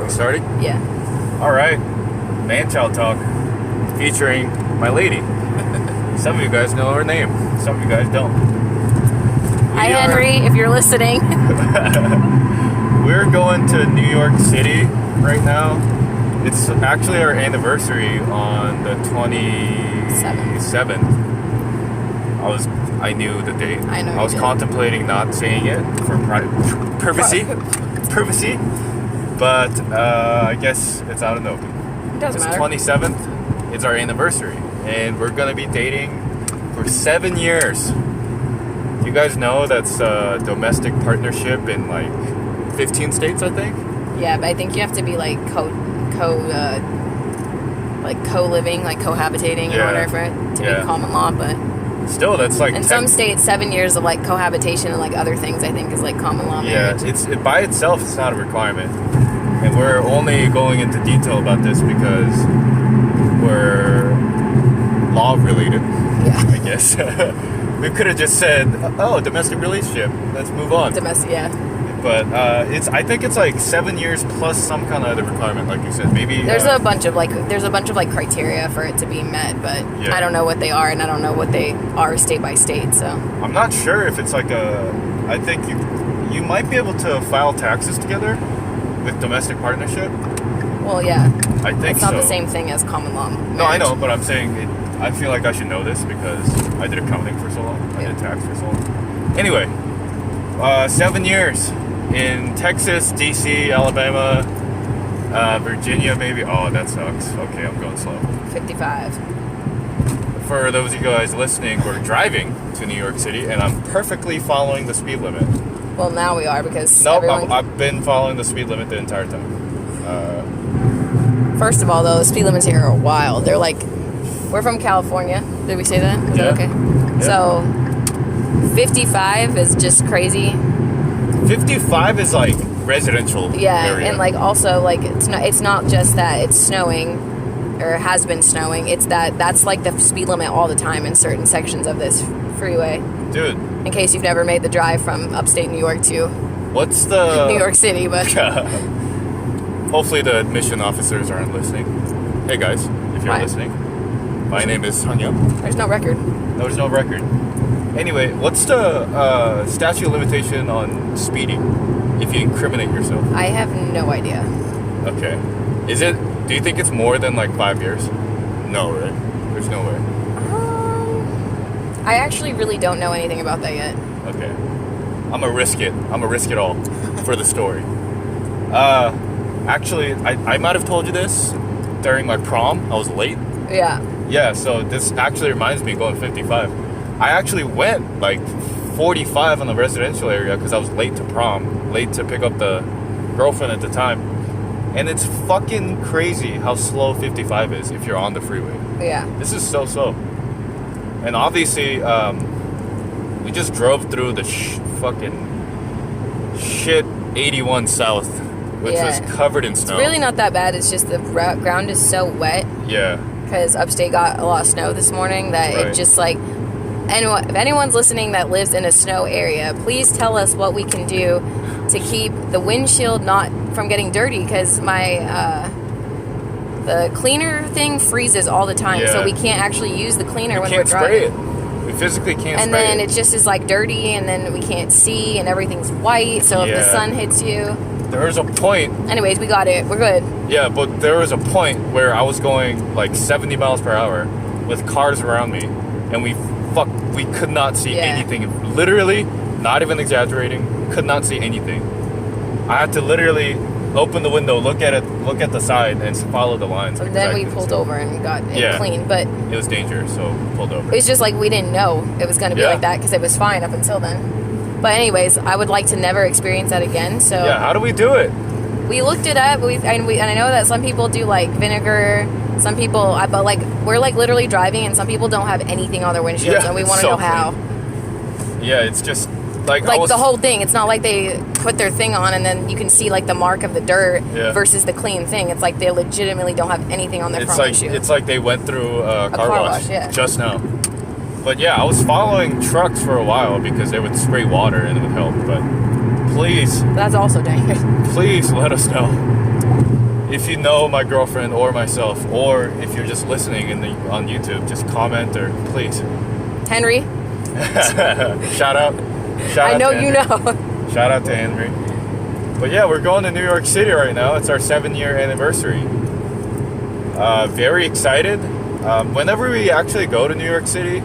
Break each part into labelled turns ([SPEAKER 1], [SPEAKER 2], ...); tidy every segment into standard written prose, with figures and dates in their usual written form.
[SPEAKER 1] Starting?
[SPEAKER 2] Yeah.
[SPEAKER 1] All right. Manchild Talk featuring my lady. Some of you guys know her name. Some of you guys don't.
[SPEAKER 2] Hi, Henry, if you're listening.
[SPEAKER 1] We're going to New York City right now. It's actually our anniversary on the 27th. I knew the date.
[SPEAKER 2] I know.
[SPEAKER 1] I was contemplating not saying it for privacy. But I guess it's out in the open.
[SPEAKER 2] It doesn't matter.
[SPEAKER 1] 27th. It's our anniversary, and we're gonna be dating for 7 years. You guys know that's a domestic partnership in like 15 states, I think.
[SPEAKER 2] Yeah, but I think you have to be like co-living, like cohabitating in order for it to be common law. But
[SPEAKER 1] still, that's like
[SPEAKER 2] in some states, 7 years of like cohabitation and like other things, I think, is like common law marriage.
[SPEAKER 1] Yeah, by itself, it's not a requirement, and we're only going into detail about this because we're law related.
[SPEAKER 2] Yeah,
[SPEAKER 1] I guess. We could have just said, "Oh, domestic relationship. Let's move on."
[SPEAKER 2] Domestic, yeah.
[SPEAKER 1] But I think it's like 7 years plus some kind of other requirement, like you said. Maybe
[SPEAKER 2] there's a bunch of criteria for it to be met, but I don't know what they are, and I don't know what they are state by state. So
[SPEAKER 1] I'm not sure if it's like I think you might be able to file taxes together with domestic partnership.
[SPEAKER 2] Well, yeah.
[SPEAKER 1] I think
[SPEAKER 2] it's not the same thing as common law marriage.
[SPEAKER 1] No, I know, but I'm saying I feel like I should know this because I did accounting for so long. I did tax for so long. Anyway, 7 years in Texas, DC, Alabama, Virginia, maybe. Oh, that sucks. Okay, I'm going slow.
[SPEAKER 2] 55.
[SPEAKER 1] For those of you guys listening, we're driving to New York City, and I'm perfectly following the speed limit.
[SPEAKER 2] Well, now we are because
[SPEAKER 1] I've been following the speed limit the entire time.
[SPEAKER 2] First of all, though, the speed limits here are wild. They're like, we're from California. Did we say that? Is that okay? Yeah. So 55 is just crazy.
[SPEAKER 1] 55 is like residential area.
[SPEAKER 2] And like also like it's not just that it's snowing or has been snowing. It's that's like the speed limit all the time in certain sections of this freeway.
[SPEAKER 1] Dude.
[SPEAKER 2] In case you've never made the drive from upstate New York to
[SPEAKER 1] what's the
[SPEAKER 2] New York City, but
[SPEAKER 1] hopefully the admission officers aren't listening. Hey guys, if you're listening, my name is Hanya.
[SPEAKER 2] There's no record.
[SPEAKER 1] There's no record. Anyway, what's the statute of limitation on speeding if you incriminate yourself?
[SPEAKER 2] I have no idea.
[SPEAKER 1] Okay. Do you think it's more than like 5 years? No, right? There's no way.
[SPEAKER 2] I actually really don't know anything about that yet.
[SPEAKER 1] Okay. I'm gonna risk it. I'm gonna risk it all for the story. Actually, I might have told you this during my prom. I was late.
[SPEAKER 2] Yeah.
[SPEAKER 1] Yeah, so this actually reminds me going 55. I actually went like 45 on the residential area because I was late to prom, late to pick up the girlfriend at the time. And it's fucking crazy how slow 55 is if you're on the freeway.
[SPEAKER 2] Yeah.
[SPEAKER 1] This is so slow. And obviously, we just drove through the fucking shit 81 South, which was covered in snow.
[SPEAKER 2] It's really not that bad. It's just the ground is so wet.
[SPEAKER 1] Yeah.
[SPEAKER 2] Because upstate got a lot of snow this morning that it just like... If anyone's listening that lives in a snow area, please tell us what we can do to keep the windshield not from getting dirty, because the cleaner thing freezes all the time, so we can't actually use the cleaner when we're driving.
[SPEAKER 1] You can't spray it. We physically can't spray it.
[SPEAKER 2] And then it just is like dirty, and then we can't see, and everything's white, so if the sun hits you...
[SPEAKER 1] There was a point...
[SPEAKER 2] Anyways, we got it. We're good.
[SPEAKER 1] Yeah, but there was a point where I was going like 70 miles per hour with cars around me, and we could not see anything. Literally, not even exaggerating, could not see anything. I had to literally open the window, look at the side, and follow the lines.
[SPEAKER 2] So then we pulled over and got it clean, but...
[SPEAKER 1] It was dangerous, so pulled over.
[SPEAKER 2] It was just like we didn't know it was going to be like that because it was fine up until then. But anyways, I would like to never experience that again, so...
[SPEAKER 1] Yeah, how do we do it?
[SPEAKER 2] We looked it up, and I know that some people do like vinegar... Some people, but like we're like literally driving, and some people don't have anything on their windshields, and we want to know how.
[SPEAKER 1] Yeah, it's just like
[SPEAKER 2] the whole thing. It's not like they put their thing on and then you can see like the mark of the dirt versus the clean thing. It's like they legitimately don't have anything on their front windshield.
[SPEAKER 1] It's like they went through a car wash just now. But yeah, I was following trucks for a while because they would spray water and it would help. But please,
[SPEAKER 2] That's also dangerous.
[SPEAKER 1] please let us know. If you know my girlfriend or myself, or if you're just listening on YouTube, just comment or please.
[SPEAKER 2] Henry,
[SPEAKER 1] Shout out.
[SPEAKER 2] I know
[SPEAKER 1] to
[SPEAKER 2] you
[SPEAKER 1] Henry.
[SPEAKER 2] know.
[SPEAKER 1] Shout out to Henry. But yeah, we're going to New York City right now. It's our 7-year anniversary. Very excited. Whenever we actually go to New York City,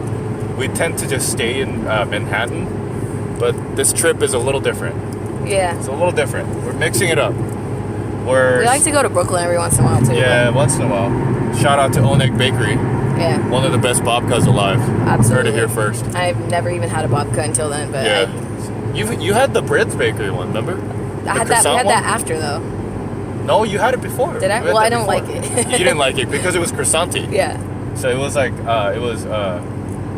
[SPEAKER 1] we tend to just stay in Manhattan. But this trip is a little different.
[SPEAKER 2] Yeah.
[SPEAKER 1] It's a little different. We're mixing it up.
[SPEAKER 2] We like to go to Brooklyn every once in a while too.
[SPEAKER 1] Yeah, once in a while. Shout out to Oneg Bakery.
[SPEAKER 2] Yeah.
[SPEAKER 1] One of the best babkas alive.
[SPEAKER 2] Absolutely.
[SPEAKER 1] Heard it here first.
[SPEAKER 2] I've never even had a babka until then, but
[SPEAKER 1] Yeah. You had the Bread's Bakery one, remember?
[SPEAKER 2] I had that. We had that after though.
[SPEAKER 1] No, you had it before.
[SPEAKER 2] Did I? Well, I don't like it.
[SPEAKER 1] You didn't like it because it was croissanty.
[SPEAKER 2] Yeah.
[SPEAKER 1] So it was like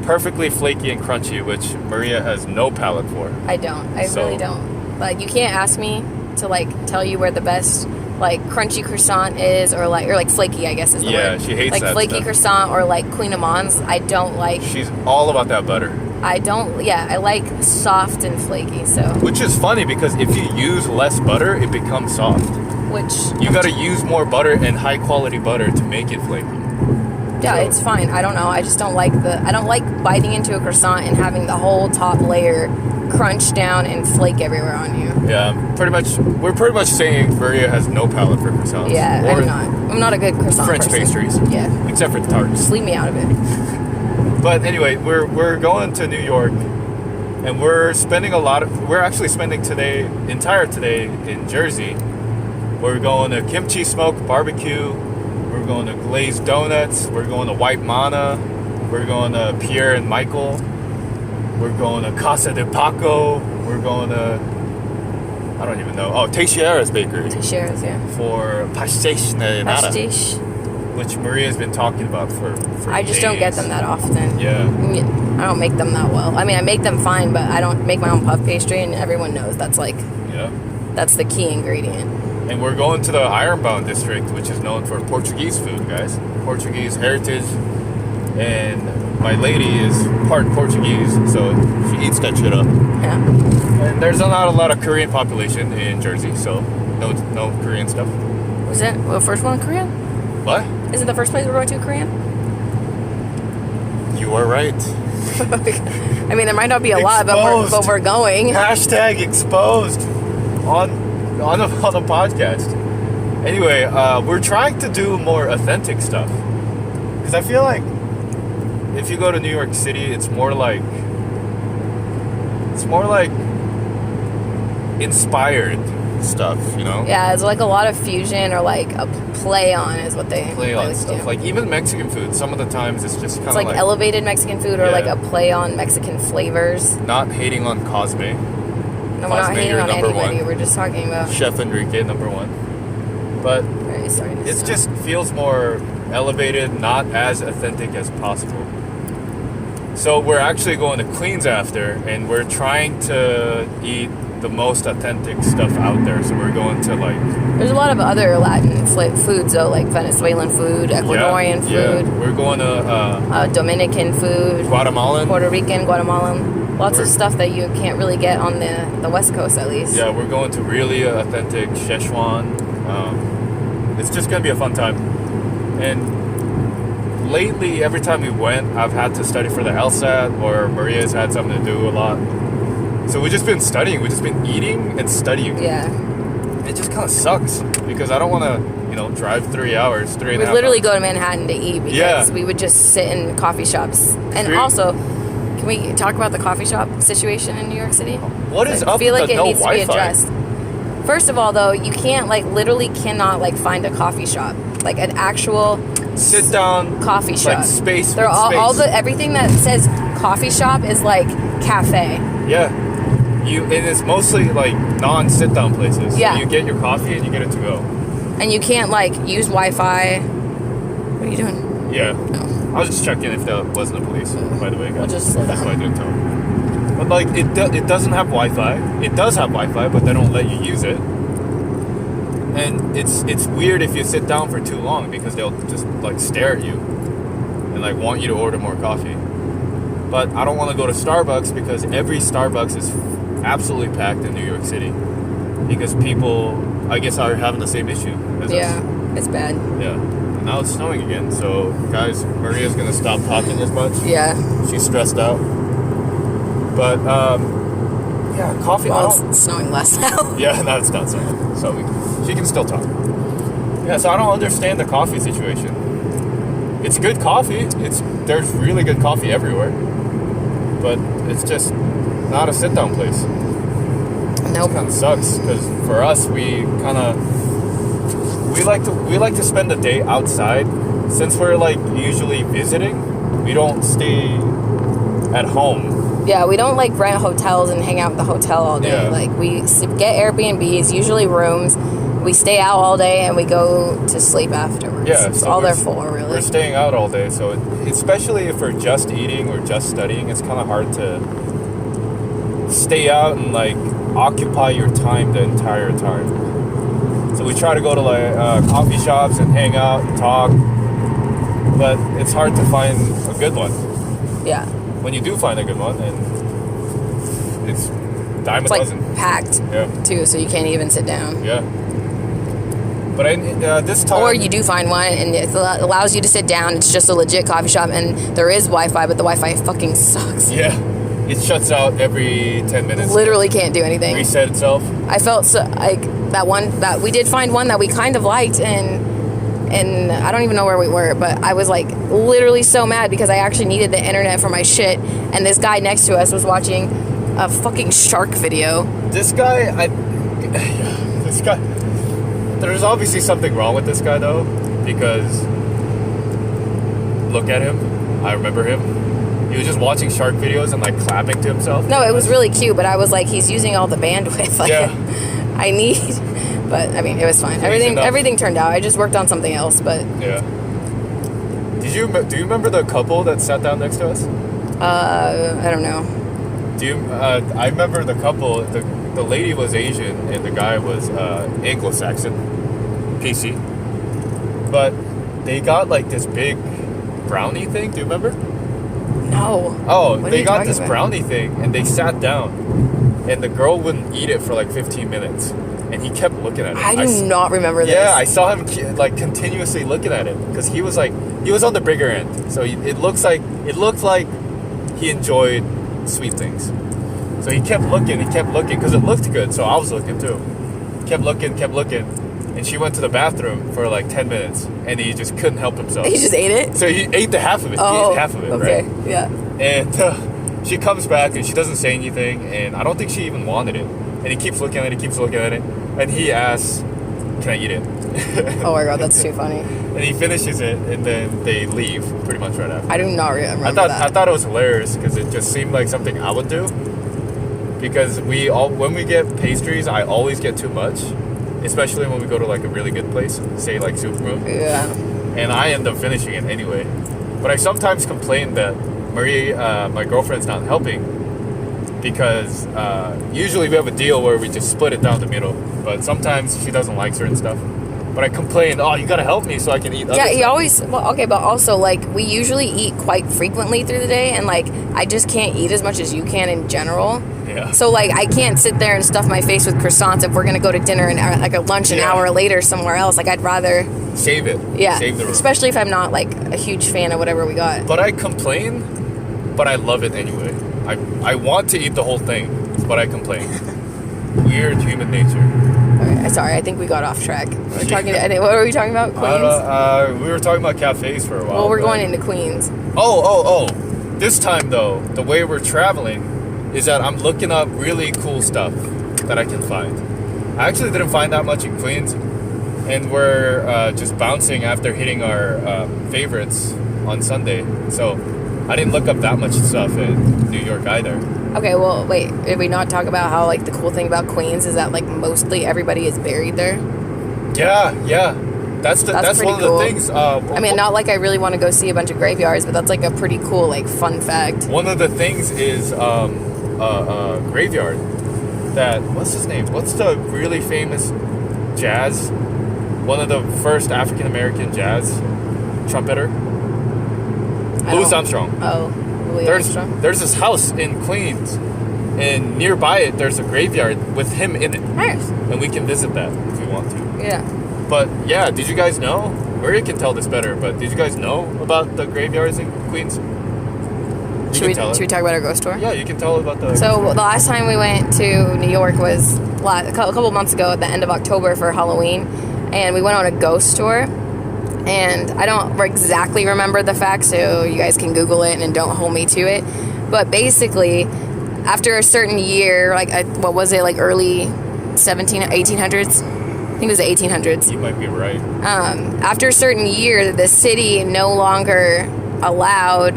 [SPEAKER 1] perfectly flaky and crunchy, which Maria has no palate for.
[SPEAKER 2] I don't. I really don't. Like, you can't ask me to like tell you where the best like crunchy croissant is, or like flaky, I guess is the word.
[SPEAKER 1] Yeah, she hates
[SPEAKER 2] like
[SPEAKER 1] that
[SPEAKER 2] flaky
[SPEAKER 1] stuff.
[SPEAKER 2] croissant or like Queen of Mons. I don't like.
[SPEAKER 1] She's all about that butter.
[SPEAKER 2] I don't. Yeah, I like soft and flaky. So.
[SPEAKER 1] Which is funny because if you use less butter, it becomes soft.
[SPEAKER 2] Which.
[SPEAKER 1] You got to use more butter and high quality butter to make it flaky.
[SPEAKER 2] Yeah,
[SPEAKER 1] So-
[SPEAKER 2] it's fine. I don't know. I just don't like I don't like biting into a croissant and having the whole top layer crunch down and flake everywhere on you.
[SPEAKER 1] Yeah, we're pretty much saying Maria has no palate for croissants.
[SPEAKER 2] Yeah,
[SPEAKER 1] or
[SPEAKER 2] I'm not a good croissant
[SPEAKER 1] French
[SPEAKER 2] person.
[SPEAKER 1] pastries.
[SPEAKER 2] Yeah.
[SPEAKER 1] Except for the tarts.
[SPEAKER 2] Just leave me out of it.
[SPEAKER 1] But anyway, we're going to New York, and we're actually spending entire today in Jersey. We're going to Kimchi Smoke Barbecue. We're going to Glazed Donuts. We're going to White Mana. We're going to Pierre and Michael. We're going to Casa de Paco. We're going to, I don't even know. Oh, Teixeira's Bakery.
[SPEAKER 2] Teixeira's, yeah.
[SPEAKER 1] For pastéis de nata,
[SPEAKER 2] Pastiche.
[SPEAKER 1] which Maria's been talking about for
[SPEAKER 2] I just don't get them that often.
[SPEAKER 1] Yeah.
[SPEAKER 2] I don't make them that well. I mean, I make them fine, but I don't make my own puff pastry, and everyone knows that's the key ingredient.
[SPEAKER 1] And we're going to the Ironbound district, which is known for Portuguese food, guys. Portuguese heritage. And my lady is part Portuguese, so she eats that shit up.
[SPEAKER 2] Yeah.
[SPEAKER 1] And there's not a lot of Korean population in Jersey, so no Korean stuff.
[SPEAKER 2] Was that the first one Korean?
[SPEAKER 1] What?
[SPEAKER 2] Isn't the first place we're going to Korean?
[SPEAKER 1] You are right.
[SPEAKER 2] I mean, there might not be a lot, but we're going.
[SPEAKER 1] Hashtag exposed on a podcast. Anyway, we're trying to do more authentic stuff. Because I feel like if you go to New York City, it's more like inspired stuff, you know?
[SPEAKER 2] Yeah, it's like a lot of fusion or like a play on is what they
[SPEAKER 1] Play on
[SPEAKER 2] like
[SPEAKER 1] stuff.
[SPEAKER 2] do.
[SPEAKER 1] Like even Mexican food, some of the times it's just kind
[SPEAKER 2] It's
[SPEAKER 1] of
[SPEAKER 2] like elevated Mexican food or
[SPEAKER 1] Yeah.
[SPEAKER 2] like a play on Mexican flavors.
[SPEAKER 1] not hating on Cosme.
[SPEAKER 2] No, we're not
[SPEAKER 1] Cosme,
[SPEAKER 2] hating
[SPEAKER 1] you're
[SPEAKER 2] on
[SPEAKER 1] number
[SPEAKER 2] anybody.
[SPEAKER 1] one.
[SPEAKER 2] We're just talking about.
[SPEAKER 1] Chef Enrique, number one. But
[SPEAKER 2] Very sorry. to
[SPEAKER 1] it
[SPEAKER 2] stop.
[SPEAKER 1] just feels more elevated, not as authentic as possible. So we're actually going to Queens after, and we're trying to eat the most authentic stuff out there. So we're going to like
[SPEAKER 2] There's a lot of other Latin foods though, like Venezuelan food, Ecuadorian food,
[SPEAKER 1] Yeah. We're going to
[SPEAKER 2] Dominican food,
[SPEAKER 1] Guatemalan.
[SPEAKER 2] Puerto Rican, Guatemalan. Lots of stuff that you can't really get on the West Coast, at least.
[SPEAKER 1] Yeah, we're going to really authentic Szechuan. It's just gonna be a fun time. And lately, every time we went, I've had to study for the LSAT, or Maria's had something to do a lot. So we've just been studying. We've just been eating and studying.
[SPEAKER 2] Yeah.
[SPEAKER 1] It just kind of sucks because I don't want to, drive 3 hours, three and a
[SPEAKER 2] We
[SPEAKER 1] half
[SPEAKER 2] literally
[SPEAKER 1] hours.
[SPEAKER 2] go to Manhattan to eat because
[SPEAKER 1] Yeah.
[SPEAKER 2] we would just sit in coffee shops. And
[SPEAKER 1] Three-
[SPEAKER 2] also, can we talk about the coffee shop situation in New York City?
[SPEAKER 1] What is
[SPEAKER 2] I
[SPEAKER 1] up
[SPEAKER 2] feel
[SPEAKER 1] with
[SPEAKER 2] like
[SPEAKER 1] the
[SPEAKER 2] it
[SPEAKER 1] no
[SPEAKER 2] needs to be
[SPEAKER 1] Wi-Fi?
[SPEAKER 2] addressed. First of all, though, you can't literally cannot find a coffee shop, like an actual
[SPEAKER 1] Sit down
[SPEAKER 2] coffee shop.
[SPEAKER 1] like space.
[SPEAKER 2] They're
[SPEAKER 1] with
[SPEAKER 2] all
[SPEAKER 1] space.
[SPEAKER 2] everything that says coffee shop is like cafe.
[SPEAKER 1] Yeah. And it's mostly like non-sit down places.
[SPEAKER 2] Yeah.
[SPEAKER 1] So you get your coffee and you get it to go.
[SPEAKER 2] And you can't use Wi-Fi. What are you doing?
[SPEAKER 1] Yeah.
[SPEAKER 2] No.
[SPEAKER 1] I was just checking if that wasn't the police, by the way, guys.
[SPEAKER 2] We'll just slow
[SPEAKER 1] That's
[SPEAKER 2] down.
[SPEAKER 1] why I didn't tell. But it doesn't have Wi-Fi. It does have Wi-Fi, but they don't let you use it. And it's weird if you sit down for too long because they'll just stare at you and want you to order more coffee. But I don't want to go to Starbucks because every Starbucks is absolutely packed in New York City because people, I guess, are having the same issue as us.
[SPEAKER 2] It's bad.
[SPEAKER 1] Yeah. And now it's snowing again, so guys, Maria's gonna stop talking as much.
[SPEAKER 2] Yeah.
[SPEAKER 1] She's stressed out. But yeah, coffee.
[SPEAKER 2] Well, it's snowing less now.
[SPEAKER 1] Yeah, no, it's not snowing, so she can still talk. Yeah, so I don't understand the coffee situation. It's good coffee. There's really good coffee everywhere, but it's just not a sit-down place.
[SPEAKER 2] Nope.
[SPEAKER 1] It kind of sucks because for us, we like to spend the day outside. Since we're like usually visiting, we don't stay at home.
[SPEAKER 2] Yeah, we don't like rent hotels and hang out at the hotel all day.
[SPEAKER 1] Yeah.
[SPEAKER 2] Like we get Airbnbs, usually rooms. We stay out all day and we go to sleep afterwards.
[SPEAKER 1] Yeah,
[SPEAKER 2] it's
[SPEAKER 1] so
[SPEAKER 2] all they're for, really.
[SPEAKER 1] We're staying out all day, so especially if we're just eating or just studying, it's kind of hard to stay out and like occupy your time the entire time. So we try to go to like coffee shops and hang out and talk, but it's hard to find a good one.
[SPEAKER 2] Yeah.
[SPEAKER 1] When you do find a good one, and it's dime a dozen.
[SPEAKER 2] Like packed too, so you can't even sit down.
[SPEAKER 1] Yeah. But this time,
[SPEAKER 2] or you do find one and it allows you to sit down. It's just a legit coffee shop, and there is Wi-Fi, but the Wi-Fi fucking sucks.
[SPEAKER 1] Yeah. It shuts out every 10 minutes.
[SPEAKER 2] Literally can't do anything.
[SPEAKER 1] Reset itself.
[SPEAKER 2] I felt so like that we did find one that we kind of liked, and I don't even know where we were, but I was like literally so mad because I actually needed the internet for my shit, and this guy next to us was watching a fucking shark video.
[SPEAKER 1] This guy, there's obviously something wrong with this guy though, because look at him. I remember him. He was just watching shark videos and like clapping to himself.
[SPEAKER 2] No, it was really cute, but I was like, he's using all the bandwidth. Like,
[SPEAKER 1] yeah.
[SPEAKER 2] I need, but I mean, it was fine. Everything turned out. I just worked on something else, but
[SPEAKER 1] yeah. Do you remember the couple that sat down next to us?
[SPEAKER 2] I don't know.
[SPEAKER 1] I remember the couple. The lady was Asian and the guy was Anglo-Saxon, PC. But they got like this big brownie thing. Do you remember?
[SPEAKER 2] No.
[SPEAKER 1] Oh,
[SPEAKER 2] what
[SPEAKER 1] they got this
[SPEAKER 2] about?
[SPEAKER 1] brownie thing and they sat down, and the girl wouldn't eat it for like 15 minutes, and he kept looking at it.
[SPEAKER 2] I do not remember this.
[SPEAKER 1] Yeah, I saw him like continuously looking at it because he was on the bigger end, so it looked like he enjoyed sweet things. So he kept looking because it looked good. So I was looking too. Kept looking, and she went to the bathroom for like 10 minutes, and he just couldn't help himself.
[SPEAKER 2] He just ate it?
[SPEAKER 1] So he ate the half of it.
[SPEAKER 2] Oh,
[SPEAKER 1] he ate half of it,
[SPEAKER 2] okay.
[SPEAKER 1] right?
[SPEAKER 2] Yeah.
[SPEAKER 1] And she comes back, and she doesn't say anything, and I don't think she even wanted it. And he keeps looking at it, and he asks, "Can I eat it?"
[SPEAKER 2] Oh my god, that's too funny.
[SPEAKER 1] And he finishes it, and then they leave pretty much right after.
[SPEAKER 2] I do not remember
[SPEAKER 1] that.
[SPEAKER 2] that.
[SPEAKER 1] I thought it was hilarious because it just seemed like something I would do. Because when we get pastries, I always get too much, especially when we go to like a really good place, say like Supermoon.
[SPEAKER 2] Yeah.
[SPEAKER 1] And I end up finishing it anyway. But I sometimes complain that Marie, my girlfriend's not helping, because usually we have a deal where we just split it down the middle. But sometimes she doesn't like certain stuff. But I complain, "Oh, you gotta help me so I can eat."
[SPEAKER 2] Yeah, he always. Well, okay, but also like we usually eat quite frequently through the day, and like I just can't eat as much as you can in general.
[SPEAKER 1] Yeah.
[SPEAKER 2] So like I can't sit there and stuff my face with croissants if we're gonna go to dinner and like a lunch an hour later somewhere else. Like I'd rather
[SPEAKER 1] save it.
[SPEAKER 2] Yeah.
[SPEAKER 1] Save the room.
[SPEAKER 2] Especially if I'm not like a huge fan of whatever we got.
[SPEAKER 1] But I complain, but I love it anyway. I want to eat the whole thing, but I complain. Weird human nature.
[SPEAKER 2] Okay, sorry, I think we got off track. We're talking. What were we talking about? Queens.
[SPEAKER 1] We were talking about cafes for a while.
[SPEAKER 2] Well, we're going into Queens.
[SPEAKER 1] Oh! This time though, the way we're traveling is that I'm looking up really cool stuff that I can find. I actually didn't find that much in Queens, and we're just bouncing after hitting our favorites on Sunday. So I didn't look up that much stuff in New York either.
[SPEAKER 2] Okay, well, wait. Did we not talk about how like the cool thing about Queens is that like mostly everybody is buried there?
[SPEAKER 1] Yeah. That's one of the things.
[SPEAKER 2] I mean, not like I really want to go see a bunch of graveyards, but that's like a pretty cool like fun fact.
[SPEAKER 1] One of the things is a graveyard that, what's his name? What's the really famous jazz? One of the first African American jazz trumpeter, Louis Armstrong.
[SPEAKER 2] Oh, Louis Armstrong.
[SPEAKER 1] There's this house in Queens And nearby it, there's a graveyard with him in it.
[SPEAKER 2] Nice.
[SPEAKER 1] And we can visit that if we want to.
[SPEAKER 2] Yeah.
[SPEAKER 1] But yeah, did you guys know? Murray can tell this better, but did you guys know about the graveyards in Queens?
[SPEAKER 2] Should we talk about our ghost tour?
[SPEAKER 1] Yeah, you can tell about the...
[SPEAKER 2] So the last time we went to New York was a couple months ago at the end of October for Halloween. And we went on a ghost tour. And I don't exactly remember the facts, so you guys can Google it and don't hold me to it. But basically, after a certain year, like, what was it, like early 1800s? I think it was the 1800s.
[SPEAKER 1] You might be right.
[SPEAKER 2] After a certain year, the city no longer allowed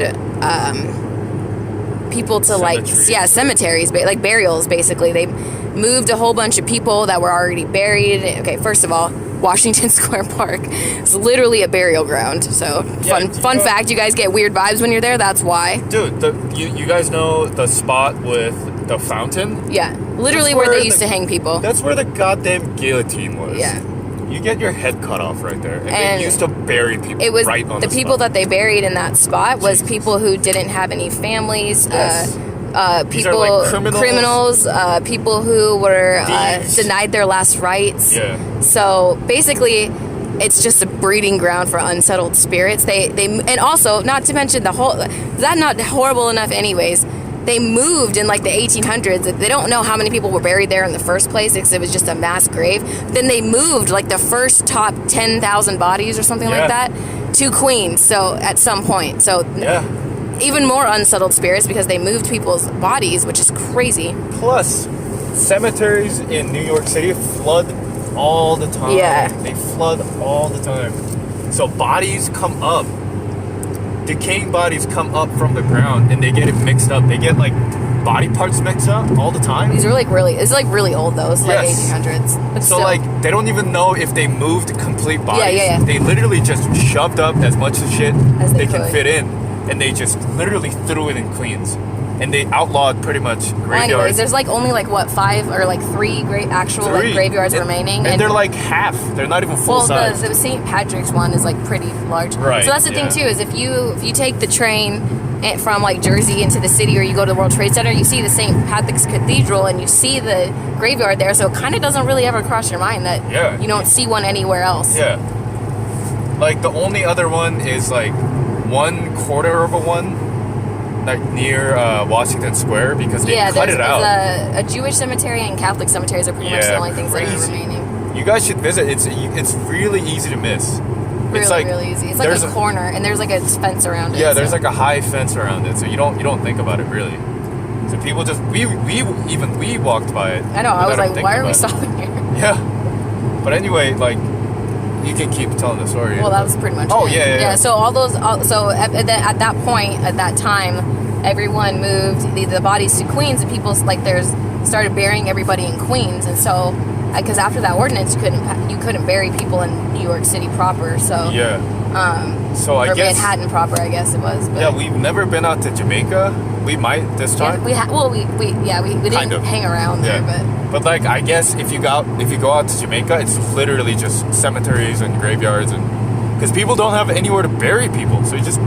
[SPEAKER 2] people to cemeteries, like burials, basically. They moved a whole bunch of people that were already buried. Okay, first of all, Washington Square Park is literally a burial ground. So fun fact, you guys get weird vibes when you're there. That's why.
[SPEAKER 1] Dude, you guys know the spot with the fountain?
[SPEAKER 2] Yeah, literally where they used to hang people.
[SPEAKER 1] That's where the goddamn guillotine was.
[SPEAKER 2] Yeah.
[SPEAKER 1] You get your head cut off right there. And they used to bury people
[SPEAKER 2] it was
[SPEAKER 1] right on
[SPEAKER 2] the
[SPEAKER 1] the
[SPEAKER 2] people
[SPEAKER 1] spot.
[SPEAKER 2] that they buried in that spot was people who didn't have any families.
[SPEAKER 1] Yes.
[SPEAKER 2] People,
[SPEAKER 1] like
[SPEAKER 2] criminals, people who were
[SPEAKER 1] Thieves.
[SPEAKER 2] denied their last rights.
[SPEAKER 1] Yeah.
[SPEAKER 2] So basically, it's just a breeding ground for unsettled spirits. They and also, not to mention that not horrible enough anyways. They moved in like the 1800s. They don't know how many people were buried there in the first place because it was just a mass grave. Then they moved like the first top 10,000 bodies or something like that to Queens. So at some point, even more unsettled spirits because they moved people's bodies, which is crazy.
[SPEAKER 1] Plus, cemeteries in New York City flood all the time.
[SPEAKER 2] Yeah.
[SPEAKER 1] They flood all the time. So bodies come up. Decaying bodies come up from the ground and they get it mixed up. They get like body parts mixed up all the time.
[SPEAKER 2] These are it's really old though. It's like 1800s. But
[SPEAKER 1] so
[SPEAKER 2] still.
[SPEAKER 1] like they don't even know if they moved complete bodies.
[SPEAKER 2] Yeah.
[SPEAKER 1] They literally just shoved up as much shit
[SPEAKER 2] as they
[SPEAKER 1] can fit in. And they just literally threw it in Queens. And they outlawed pretty much graveyards.
[SPEAKER 2] Well, anyways, there's like only like what 5 or like 3 like graveyards remaining,
[SPEAKER 1] and they're like half. They're not even full size.
[SPEAKER 2] The St. Patrick's one is like pretty large.
[SPEAKER 1] Right.
[SPEAKER 2] So that's the thing too is if you take the train from like Jersey into the city, or you go to the World Trade Center, you see the St. Patrick's Cathedral and you see the graveyard there. So it kind of doesn't really ever cross your mind that you don't see one anywhere else.
[SPEAKER 1] Yeah. Like the only other one is like 1/4 of a one. Like near Washington Square because they cut it out.
[SPEAKER 2] A Jewish cemetery and Catholic cemeteries are pretty much the only things that are remaining.
[SPEAKER 1] You guys should visit. It's really easy to miss.
[SPEAKER 2] It's like really easy. It's like a corner and there's like a fence around it.
[SPEAKER 1] Yeah, there's like a high fence around it, so you don't think about it really. So people just we walked by it.
[SPEAKER 2] I know. I was like, why are we stopping here?
[SPEAKER 1] Yeah. But anyway, like. You can keep telling the story.
[SPEAKER 2] Well, that was pretty much
[SPEAKER 1] it.
[SPEAKER 2] Yeah. So at that point, at that time, everyone moved the bodies to Queens, and people started burying everybody in Queens, and so because after that ordinance, you couldn't bury people in New York City proper. So
[SPEAKER 1] so I guess
[SPEAKER 2] Manhattan proper, I guess it was. But.
[SPEAKER 1] Yeah, we've never been out to Jamaica. We might this time.
[SPEAKER 2] We didn't hang around there,
[SPEAKER 1] But like, I guess if you go out to Jamaica, it's literally just cemeteries and graveyards, and because people don't have anywhere to bury people, so you just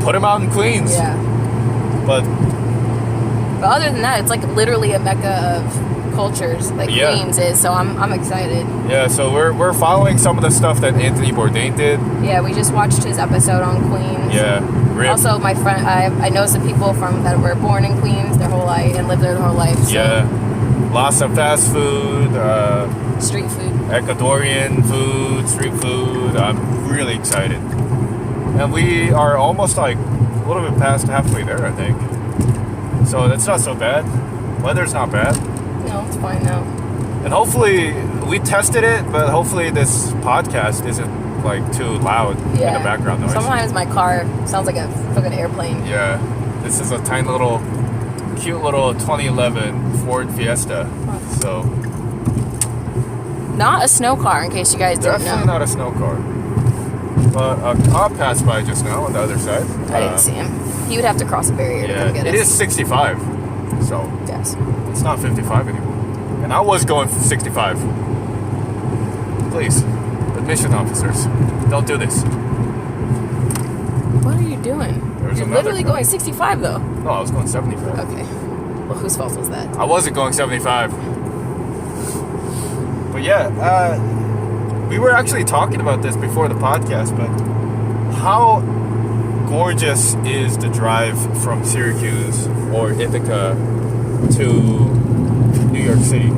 [SPEAKER 1] put them out in Queens.
[SPEAKER 2] Yeah.
[SPEAKER 1] But
[SPEAKER 2] other than that, it's like literally a mecca of cultures, like Queens is. So I'm excited.
[SPEAKER 1] Yeah. So we're following some of the stuff that Anthony Bourdain did.
[SPEAKER 2] Yeah, we just watched his episode on Queens.
[SPEAKER 1] Yeah. Rip.
[SPEAKER 2] Also, my friend, I know some people that were born in Queens their whole life and lived there their whole life. So.
[SPEAKER 1] Yeah. Lots of fast food,
[SPEAKER 2] street food,
[SPEAKER 1] Ecuadorian food, street food. I'm really excited, and we are almost like a little bit past halfway there, I think. So that's not so bad. Weather's not bad.
[SPEAKER 2] No, it's fine now.
[SPEAKER 1] And hopefully we tested it, but hopefully this podcast isn't like too loud in the background noise.
[SPEAKER 2] Sometimes my car sounds like a fucking airplane.
[SPEAKER 1] Yeah, this is a tiny little. Cute little 2011 Ford Fiesta. So
[SPEAKER 2] not a snow car, in case you guys don't know.
[SPEAKER 1] Definitely not a snow car. But a cop passed by just now on the other side.
[SPEAKER 2] I didn't see him. He would have to cross a barrier to come get us.
[SPEAKER 1] It is 65, so it's not 55 anymore. And I was going 65. Please, admission officers, don't do this.
[SPEAKER 2] What are you doing? You're literally going 65 though.
[SPEAKER 1] No, I was going 75.
[SPEAKER 2] Okay. Well, whose fault was that?
[SPEAKER 1] I wasn't going 75. But yeah, we were actually talking about this before the podcast, but how gorgeous is the drive from Syracuse or Ithaca to New York City?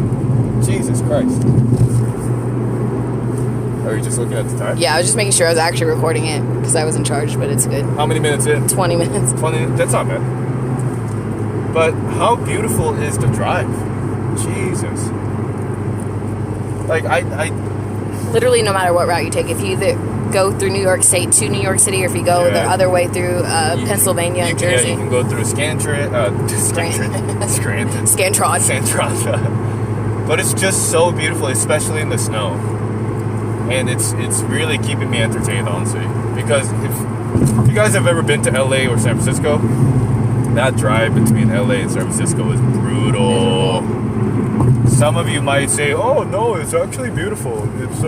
[SPEAKER 1] Jesus Christ. Are you just looking at the time?
[SPEAKER 2] Yeah, I was just making sure I was actually recording it because I was in charge, but it's good.
[SPEAKER 1] How many minutes in?
[SPEAKER 2] 20 minutes.
[SPEAKER 1] 20, that's not bad. But how beautiful is the drive? Jesus. Like, I
[SPEAKER 2] literally, no matter what route you take, if you either go through New York State to New York City, or if you go the other way through Pennsylvania and Jersey.
[SPEAKER 1] Yeah, you can go through Scantron. But it's just so beautiful, especially in the snow. And it's really keeping me entertained, honestly. Because if you guys have ever been to LA or San Francisco, that drive between LA and San Francisco is brutal. Some of you might say, "Oh no, it's actually beautiful. It's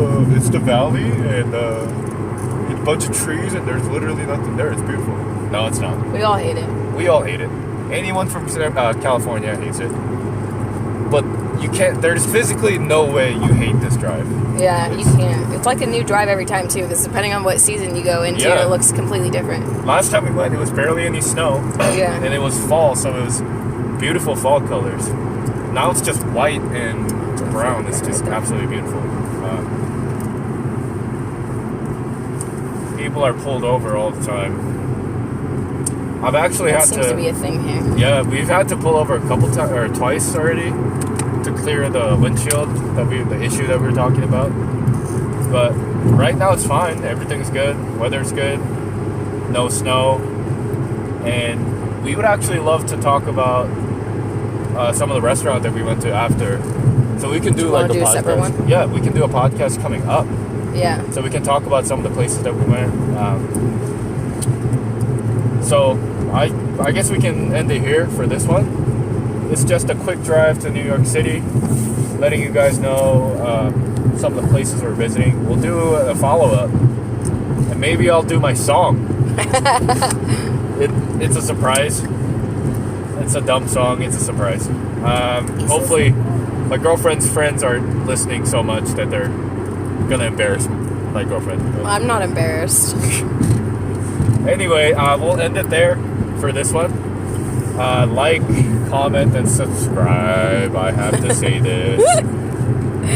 [SPEAKER 1] the valley and a bunch of trees and there's literally nothing there. It's beautiful." No, it's not.
[SPEAKER 2] We all hate it.
[SPEAKER 1] We all hate it. Anyone from California hates it. But you can't. There's physically no way you hate this drive.
[SPEAKER 2] Yeah, you can't. It's like a new drive every time too, because depending on what season you go into, it looks completely different.
[SPEAKER 1] Last time we went, it was barely any snow.
[SPEAKER 2] Yeah.
[SPEAKER 1] And it was fall, so it was beautiful fall colors. Now it's just white and brown. It's just absolutely beautiful. People are pulled over all the time. I've actually had to.
[SPEAKER 2] Seems to be a thing here.
[SPEAKER 1] Yeah, we've had to pull over a couple times or twice already to clear the windshield the issue that we were talking about. But right now it's fine. Everything's good. Weather's good. No snow. And we would actually love to talk about some of the restaurant that we went to after. So we can do like a podcast.
[SPEAKER 2] Separate one?
[SPEAKER 1] Yeah, we can do a podcast coming up.
[SPEAKER 2] Yeah.
[SPEAKER 1] So we can talk about some of the places that we went. So I guess we can end it here for this one. It's just a quick drive to New York City, letting you guys know some of the places we're visiting. We'll do a follow-up, and maybe I'll do my song. It's a surprise. It's a dumb song. It's a surprise. Hopefully, my girlfriend's friends aren't listening so much that they're gonna embarrass my girlfriend.
[SPEAKER 2] Well, I'm not embarrassed.
[SPEAKER 1] Anyway, we'll end it there for this one. Like, comment, and subscribe. I have to say this.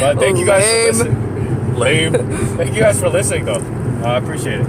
[SPEAKER 1] But thank you guys for listening. Lame. Thank you guys for listening, though. I appreciate it.